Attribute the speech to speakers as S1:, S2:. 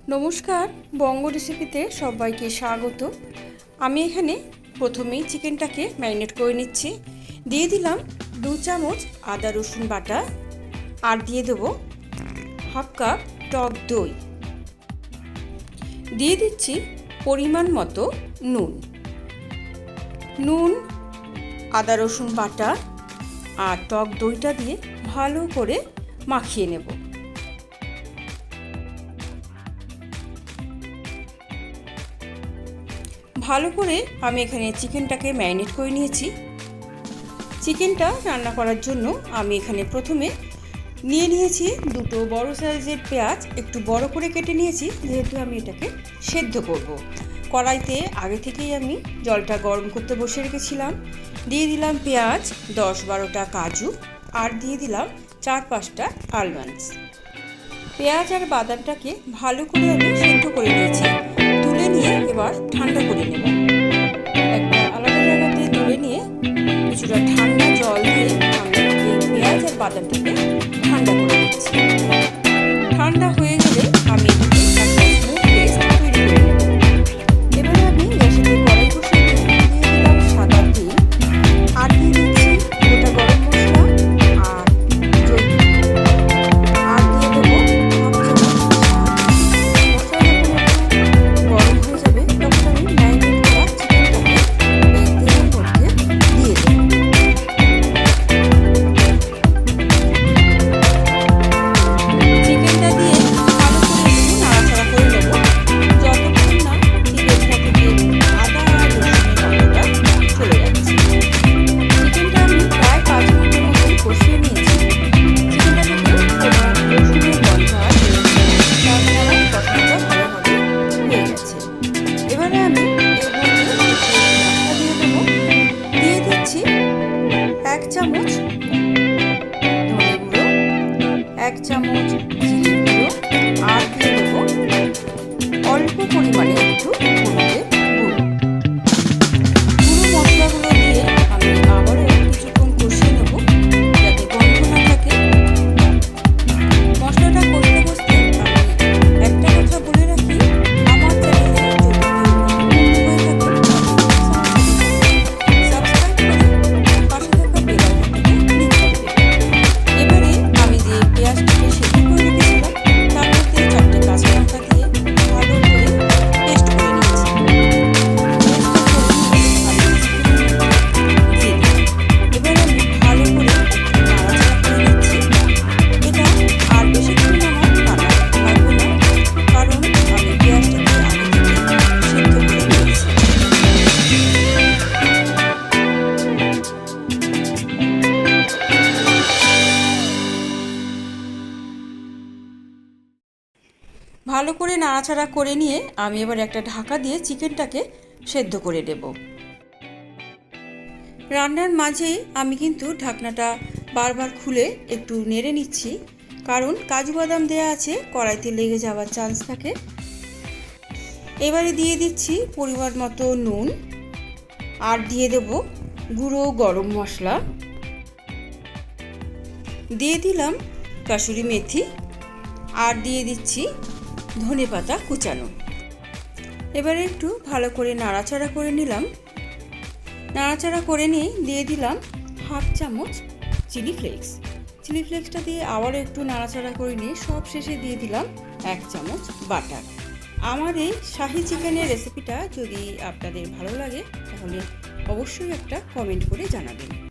S1: নমস্কার, বঙ্গ রেসিপিতে সবাইকে স্বাগত। আমি এখানে প্রথমেই চিকেনটাকে ম্যারিনেট করে নিচ্ছি। দিয়ে দিলাম 2 চামচ আদা রসুন বাটা, আর দিয়ে দেবো হাফ কাপ টক দই। দিয়ে দিচ্ছি পরিমাণ মতো নুন, আদা রসুন বাটা আর টক দইটা দিয়ে ভালো করে মাখিয়ে নেব। ভালো করে আমি এখানে চিকেনটাকে ম্যারিনেট করে নিয়েছি। চিকেনটা রান্না করার জন্য আমি এখানে প্রথমে নিয়ে নিয়েছি 2টো বড় সাইজের পেঁয়াজ, একটু বড় করে কেটে নিয়েছি যেহেতু আমি এটাকে সেদ্ধ করব। কড়াইতে আগে থেকেই আমি জলটা গরম করতে বসে রেখেছিলাম। দিয়ে দিলাম পেঁয়াজ, 10-12টা কাজু, আর দিয়ে দিলাম 4-5টা আলমন্ডস। পেঁয়াজ আর বাদামটাকে ভালো করে আমি সেদ্ধ করে নিয়েছি। তুলে নিয়ে এবার ঠান্ডা করে নেব। একটা আলাদা জায়গাতে তুলে নিয়ে কিছুটা ঠান্ডা জল দিয়ে আমি এই পেঁয়াজ আর বাদামটাকে ঠান্ডা করে নিচ্ছি। ঠান্ডা হয়ে গেলে আমি এটাকে একটা স্মুথ পেস্ট তৈরি করে নেব। এবারে আমি গ্যাসেতে কড়াই বসিয়ে দিয়ে দিলাম সাদা তেল, আর দিয়ে দিচ্ছি গোটা গরম মশলা আর জৈত্রী, আর দিয়ে দেবো চামচ ধনে গুঁড়ো, 1 চামচ জিরে গুঁড়ো, আর দিয়ে দেবো অল্প পরিমাণে একটু হলুদের গুঁড়ো। পুরো মশলাগুলো দিয়ে আমি আবারও কিছুক্ষণ কষিয়ে নেব যাতে গন্ধ না থাকে। মশলাটা কষতে কষতে আমি একটা কথা বলে রাখি, আমার চ্যানেলে যদি কেউ নতুন হয়ে থাকে ভালো করে নাড়াচাড়া করে নিয়ে আমি এবার একটা ঢাকা দিয়ে চিকেনটাকে সেদ্ধ করে নেব। রান্নার মাঝেই আমি কিন্তু ঢাকনাটা বারবার খুলে একটু নেড়ে নিচ্ছি, কারণ কাজু বাদাম দেওয়া আছে, কড়াইতে লেগে যাওয়ার চান্স থাকে। এবারে দিয়ে দিচ্ছি পরিমাণ মতো নুন, আর দিয়ে দেব গুঁড়ো গরম মশলা, দিয়ে দিলাম কাসুরি মেথি, আর দিয়ে দিচ্ছি ধনেপাতা কুচানো। এবারে একটু ভালো করে নাড়াচাড়া করে নিলাম। নাড়াচাড়া করে নিয়ে দিয়ে দিলাম হাফ চামচ চিলি ফ্লেক্সটা দিয়ে আবারও একটু নাড়াচাড়া করে নিয়ে সব শেষে দিয়ে দিলাম 1 চামচ বাটার। আমার এই শাহি চিকেনের রেসিপিটা যদি আপনাদের ভালো লাগে তাহলে অবশ্যই একটা কমেন্ট করে জানাবেন।